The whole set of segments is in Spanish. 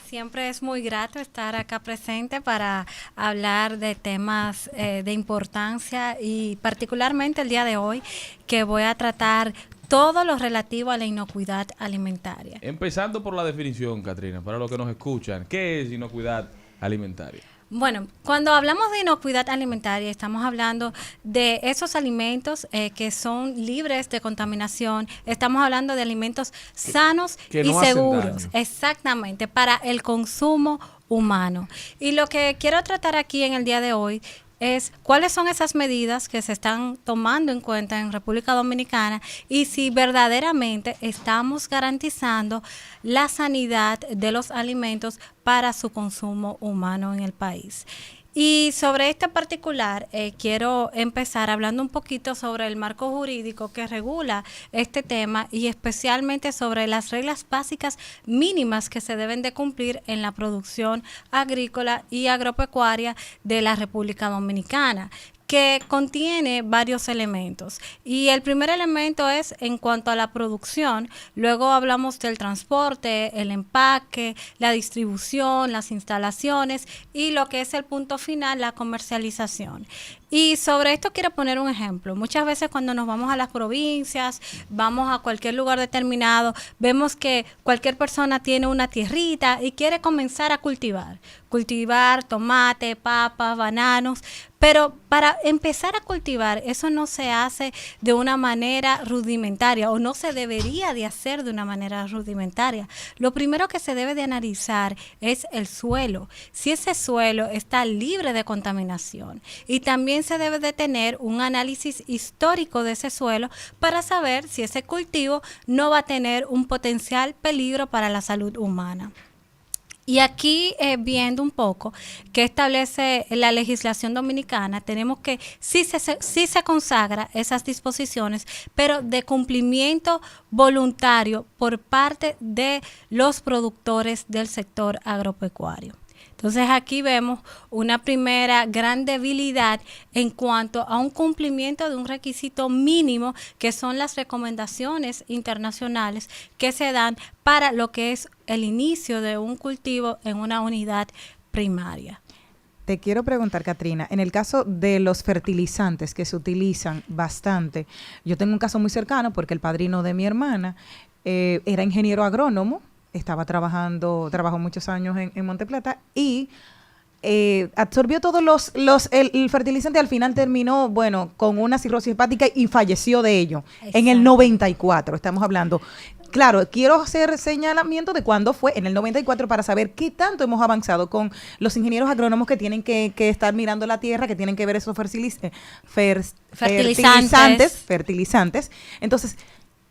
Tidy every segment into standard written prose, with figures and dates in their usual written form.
Siempre es muy grato estar acá presente para hablar de temas de importancia y particularmente el día de hoy que voy a tratar todo lo relativo a la inocuidad alimentaria. Empezando por la definición, Catrina, para los que nos escuchan, ¿qué es inocuidad alimentaria? Bueno, cuando hablamos de inocuidad alimentaria, estamos hablando de esos alimentos que son libres de contaminación. Estamos hablando de alimentos sanos que y no hacen seguros, daño. exactamente, para el consumo humano. Y lo que quiero tratar aquí en el día de hoy es cuáles son esas medidas que se están tomando en cuenta en República Dominicana y si verdaderamente estamos garantizando la sanidad de los alimentos para su consumo humano en el país. Y sobre este particular, quiero empezar hablando un poquito sobre el marco jurídico que regula este tema y especialmente sobre las reglas básicas mínimas que se deben de cumplir en la producción agrícola y agropecuaria de la República Dominicana, que contiene varios elementos. Y el primer elemento es en cuanto a la producción, luego hablamos del transporte, el empaque, la distribución, las instalaciones y lo que es el punto final, la comercialización. Y sobre esto quiero poner un ejemplo. Muchas veces cuando nos vamos a las provincias, vamos a cualquier lugar determinado, vemos que cualquier persona tiene una tierrita y quiere comenzar a cultivar tomate, papas, bananos, pero para empezar a cultivar eso no se hace de una manera rudimentaria o no se debería de hacer de una manera rudimentaria. Lo primero que se debe de analizar es el suelo, si ese suelo está libre de contaminación, y también se debe de tener un análisis histórico de ese suelo para saber si ese cultivo no va a tener un potencial peligro para la salud humana. Y aquí, viendo un poco qué establece la legislación dominicana, tenemos que sí se consagra esas disposiciones, pero de cumplimiento voluntario por parte de los productores del sector agropecuario. Entonces aquí vemos una primera gran debilidad en cuanto a un cumplimiento de un requisito mínimo que son las recomendaciones internacionales que se dan para lo que es el inicio de un cultivo en una unidad primaria. Te quiero preguntar, Catrina, en el caso de los fertilizantes que se utilizan bastante, yo tengo un caso muy cercano porque el padrino de mi hermana era ingeniero agrónomo, trabajó muchos años en Monteplata y absorbió todos el fertilizante. Al final terminó, bueno, con una cirrosis hepática y falleció de ello. Exacto. En el 94 estamos hablando. Claro, quiero hacer señalamiento de cuándo fue en el 94 para saber qué tanto hemos avanzado con los ingenieros agrónomos que tienen que estar mirando la tierra, que tienen que ver esos fertilizantes. Entonces,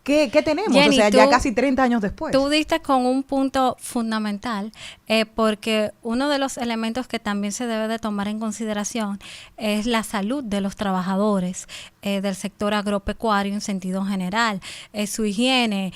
¿qué tenemos? Jenny, o sea, ya casi 30 años después. Tú diste con un punto fundamental, porque uno de los elementos que también se debe de tomar en consideración es la salud de los trabajadores del sector agropecuario en sentido general, su higiene,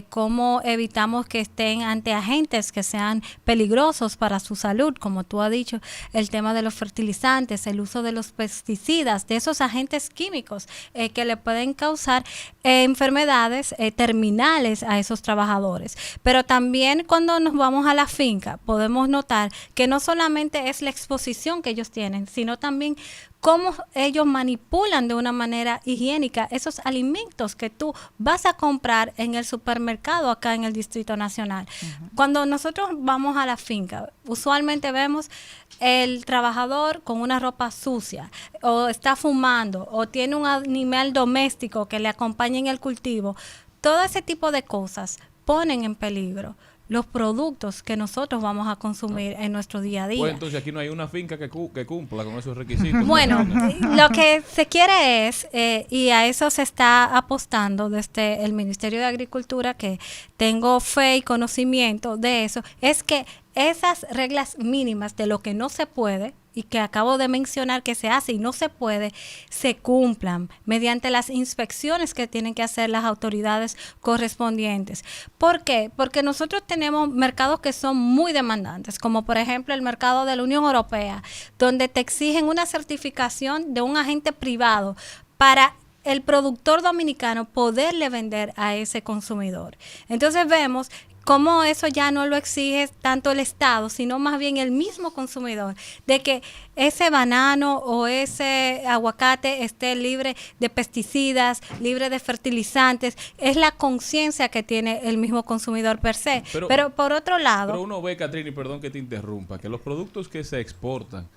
cómo evitamos que estén ante agentes que sean peligrosos para su salud, como tú has dicho, el tema de los fertilizantes, el uso de los pesticidas, de esos agentes químicos que le pueden causar enfermedades terminales a esos trabajadores. Pero también cuando nos vamos a la finca podemos notar que no solamente es la exposición que ellos tienen, sino también cómo ellos manipulan de una manera higiénica esos alimentos que tú vas a comprar en el supermercado acá en el Distrito Nacional. Uh-huh. Cuando nosotros vamos a la finca, usualmente vemos el trabajador con una ropa sucia, o está fumando, o tiene un animal doméstico que le acompaña en el cultivo. Todo ese tipo de cosas ponen en peligro los productos que nosotros vamos a consumir en nuestro día a día. Pues entonces aquí no hay una finca que cumpla con esos requisitos. Bueno, lo que se quiere es, y a eso se está apostando desde el Ministerio de Agricultura, que tengo fe y conocimiento de eso, es que esas reglas mínimas de lo que no se puede y que acabo de mencionar que se hace y no se puede, se cumplan mediante las inspecciones que tienen que hacer las autoridades correspondientes. ¿Por qué? Porque nosotros tenemos mercados que son muy demandantes, como por ejemplo el mercado de la Unión Europea, donde te exigen una certificación de un agente privado para el productor dominicano poderle vender a ese consumidor. Entonces vemos cómo eso ya no lo exige tanto el Estado, sino más bien el mismo consumidor, de que ese banano o ese aguacate esté libre de pesticidas, libre de fertilizantes. Es la conciencia que tiene el mismo consumidor per se. Pero por otro lado... Pero uno ve, Catrina, y perdón que te interrumpa, que los productos que se exportan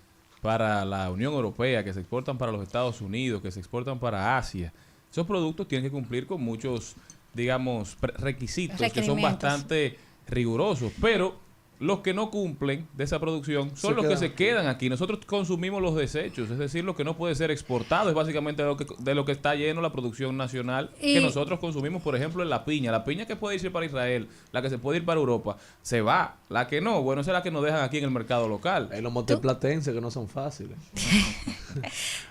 para la Unión Europea, que se exportan para los Estados Unidos, que se exportan para Asia, esos productos tienen que cumplir con muchos, digamos, requisitos que son bastante rigurosos, pero los que no cumplen de esa producción son los que se quedan aquí. Nosotros consumimos los desechos, es decir, lo que no puede ser exportado es básicamente de lo que está lleno la producción nacional que nosotros consumimos, por ejemplo, en la piña que puede irse para Israel, la que se puede ir para Europa, se va. La que no, bueno, esa es la que nos dejan aquí en el mercado local. Hay los moteplatenses que no son fáciles.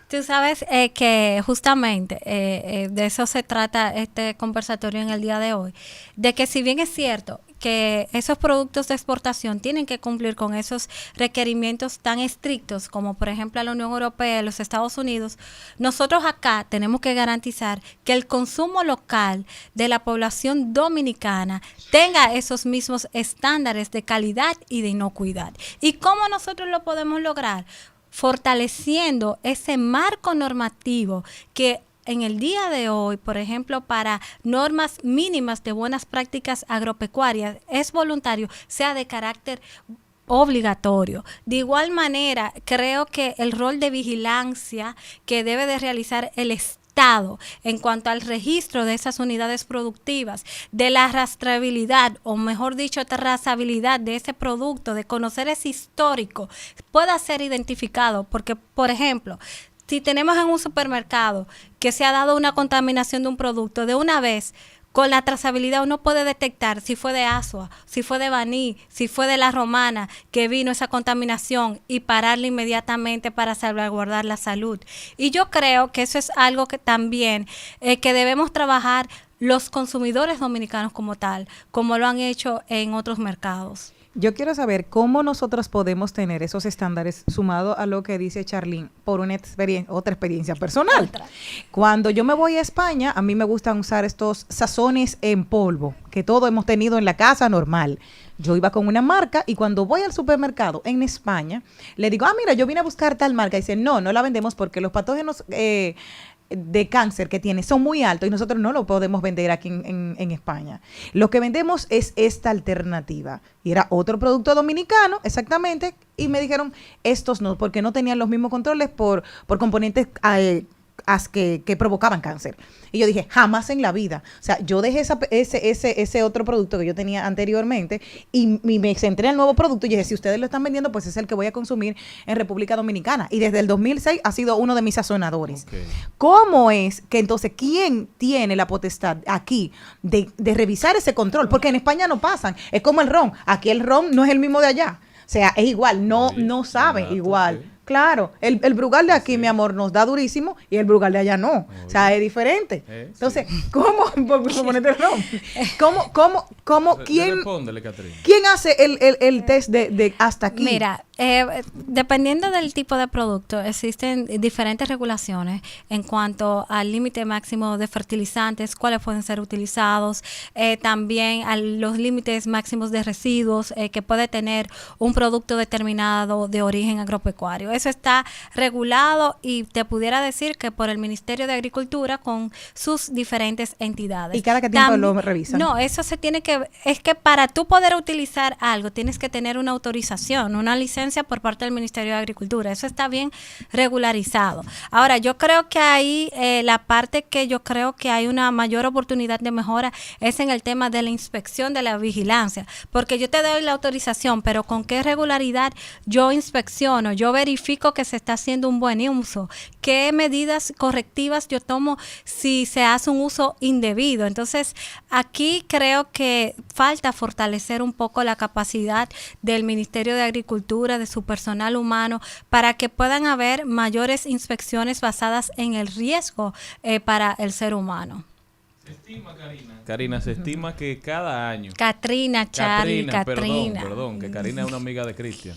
Tú sabes que justamente de eso se trata este conversatorio en el día de hoy, de que si bien es cierto que esos productos de exportación tienen que cumplir con esos requerimientos tan estrictos como por ejemplo la Unión Europea y los Estados Unidos, nosotros acá tenemos que garantizar que el consumo local de la población dominicana tenga esos mismos estándares de calidad y de inocuidad. ¿Y cómo nosotros lo podemos lograr? Fortaleciendo ese marco normativo que en el día de hoy, por ejemplo, para normas mínimas de buenas prácticas agropecuarias, es voluntario, sea de carácter obligatorio. De igual manera, creo que el rol de vigilancia que debe de realizar el Estado en cuanto al registro de esas unidades productivas, de la rastreabilidad, o mejor dicho, trazabilidad de ese producto, de conocer ese histórico, pueda ser identificado, porque, por ejemplo, si tenemos en un supermercado que se ha dado una contaminación de un producto, de una vez, con la trazabilidad uno puede detectar si fue de Asua, si fue de Baní, si fue de La Romana que vino esa contaminación y pararla inmediatamente para salvaguardar la salud. Y yo creo que eso es algo que también que debemos trabajar los consumidores dominicanos como tal, como lo han hecho en otros mercados. Yo quiero saber cómo nosotros podemos tener esos estándares sumado a lo que dice Charlene por una otra experiencia personal. Cuando yo me voy a España, a mí me gustan usar estos sazones en polvo, que todos hemos tenido en la casa normal. Yo iba con una marca y cuando voy al supermercado en España, le digo, mira, yo vine a buscar tal marca. Y dicen, no la vendemos porque los patógenos de cáncer que tiene son muy altos y nosotros no lo podemos vender aquí en España. Lo que vendemos es esta alternativa. Y era otro producto dominicano, exactamente, y me dijeron, estos no, porque no tenían los mismos controles por componentes que provocaban cáncer. Y yo dije, jamás en la vida. O sea, yo dejé ese otro producto que yo tenía anteriormente y me centré en el nuevo producto y dije, si ustedes lo están vendiendo, pues es el que voy a consumir en República Dominicana. Y desde el 2006 ha sido uno de mis sazonadores. Okay. ¿Cómo es que entonces quién tiene la potestad aquí de revisar ese control? Porque en España no pasan. Es como el ron. Aquí el ron no es el mismo de allá. O sea, es igual, no sabe igual. Okay. Claro, el Brugal de aquí, sí, mi amor, nos da durísimo y el Brugal de allá no. O sea, es diferente. Entonces, sí. ¿Cómo? Por ponerte el ron. ¿Cómo? ¿Quién hace el test de hasta aquí? Mira, dependiendo del tipo de producto, existen diferentes regulaciones en cuanto al límite máximo de fertilizantes, cuáles pueden ser utilizados, también a los límites máximos de residuos que puede tener un producto determinado de origen agropecuario. Eso está regulado y te pudiera decir que por el Ministerio de Agricultura con sus diferentes entidades. ¿Y cada qué tiempo lo revisan? No, eso se tiene que, es que para tú poder utilizar algo tienes que tener una autorización, una licencia por parte del Ministerio de Agricultura. Eso está bien regularizado. Ahora, yo creo que ahí la parte que yo creo que hay una mayor oportunidad de mejora es en el tema de la inspección, de la vigilancia, porque yo te doy la autorización, pero ¿con qué regularidad yo inspecciono, yo verifico que se está haciendo un buen uso? ¿Qué medidas correctivas yo tomo si se hace un uso indebido? Entonces, aquí creo que falta fortalecer un poco la capacidad del Ministerio de Agricultura, de su personal humano, para que puedan haber mayores inspecciones basadas en el riesgo para el ser humano. Se estima, Karina, se estima que cada año... Katrina. Perdón, que Karina es una amiga de Cristian.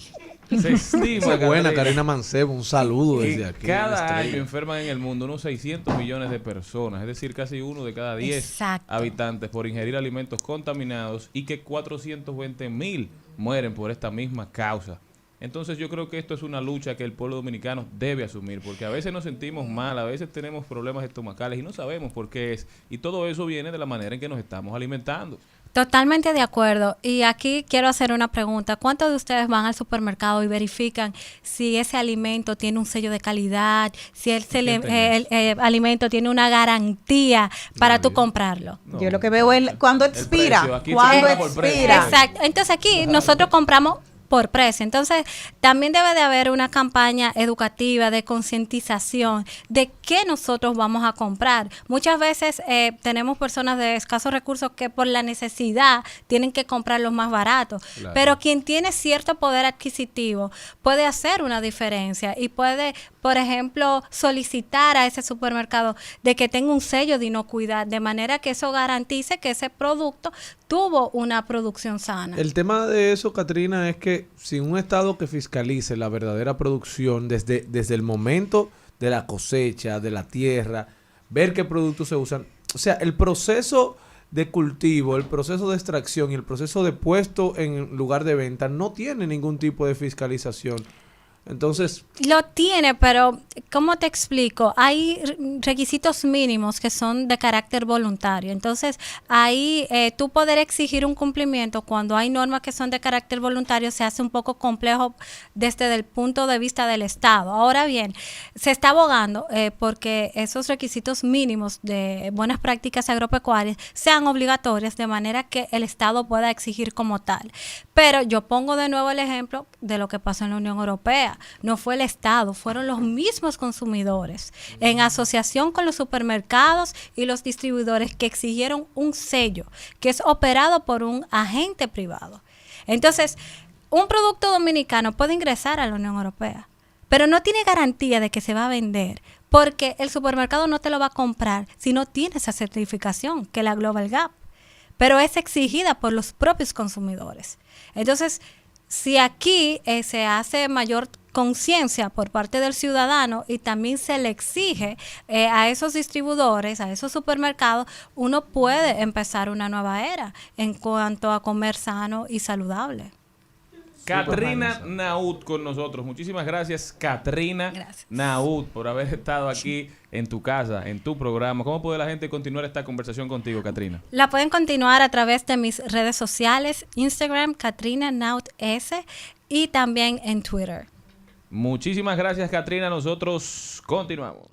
Se estima, Esa buena Catrina, Karina Mancebo, un saludo que desde aquí. cada una año estrella. enferman en el mundo unos 600 millones de personas, es decir, casi 1 de cada 10 Exacto. habitantes por ingerir alimentos contaminados y que 420,000 mueren por esta misma causa. Entonces yo creo que esto es una lucha que el pueblo dominicano debe asumir, porque a veces nos sentimos mal, a veces tenemos problemas estomacales y no sabemos por qué es. Y todo eso viene de la manera en que nos estamos alimentando. Totalmente de acuerdo. Y aquí quiero hacer una pregunta. ¿Cuántos de ustedes van al supermercado y verifican si ese alimento tiene un sello de calidad, si el alimento tiene una garantía para tú comprarlo? No. Yo lo que veo es cuando expira. precio, aquí se Cuando compra por precio. expira. Exacto. Entonces aquí nosotros compramos por precio. Entonces, también debe de haber una campaña educativa de concientización de qué nosotros vamos a comprar. Muchas veces tenemos personas de escasos recursos que por la necesidad tienen que comprar los más baratos. Claro. Pero quien tiene cierto poder adquisitivo puede hacer una diferencia y puede, por ejemplo, solicitar a ese supermercado de que tenga un sello de inocuidad, de manera que eso garantice que ese producto tuvo una producción sana. El tema de eso, Catrina, es que sin un Estado que fiscalice la verdadera producción desde el momento de la cosecha, de la tierra, ver qué productos se usan, o sea, el proceso de cultivo, el proceso de extracción y el proceso de puesto en lugar de venta no tiene ningún tipo de fiscalización. Entonces, Lo tiene, pero ¿cómo te explico? Hay requisitos mínimos que son de carácter voluntario. Entonces, ahí tú poder exigir un cumplimiento cuando hay normas que son de carácter voluntario se hace un poco complejo desde el punto de vista del Estado. Ahora bien, se está abogando porque esos requisitos mínimos de buenas prácticas agropecuarias sean obligatorias de manera que el Estado pueda exigir como tal. Pero yo pongo de nuevo el ejemplo de lo que pasó en la Unión Europea. No fue el Estado, fueron los mismos consumidores, en asociación con los supermercados y los distribuidores que exigieron un sello que es operado por un agente privado. Entonces, un producto dominicano puede ingresar a la Unión Europea, pero no tiene garantía de que se va a vender, porque el supermercado no te lo va a comprar si no tiene esa certificación, que es la Global Gap, pero es exigida por los propios consumidores. Entonces, si aquí se hace mayor conciencia por parte del ciudadano y también se le exige a esos distribuidores, a esos supermercados, uno puede empezar una nueva era en cuanto a comer sano y saludable. Catrina Naud con nosotros. Muchísimas gracias, Catrina Gracias. Naud, por haber estado aquí en tu casa, en tu programa. ¿Cómo puede la gente continuar esta conversación contigo, Catrina? La pueden continuar a través de mis redes sociales, Instagram, Catrina Naud S, y también en Twitter. Muchísimas gracias, Catrina. Nosotros continuamos.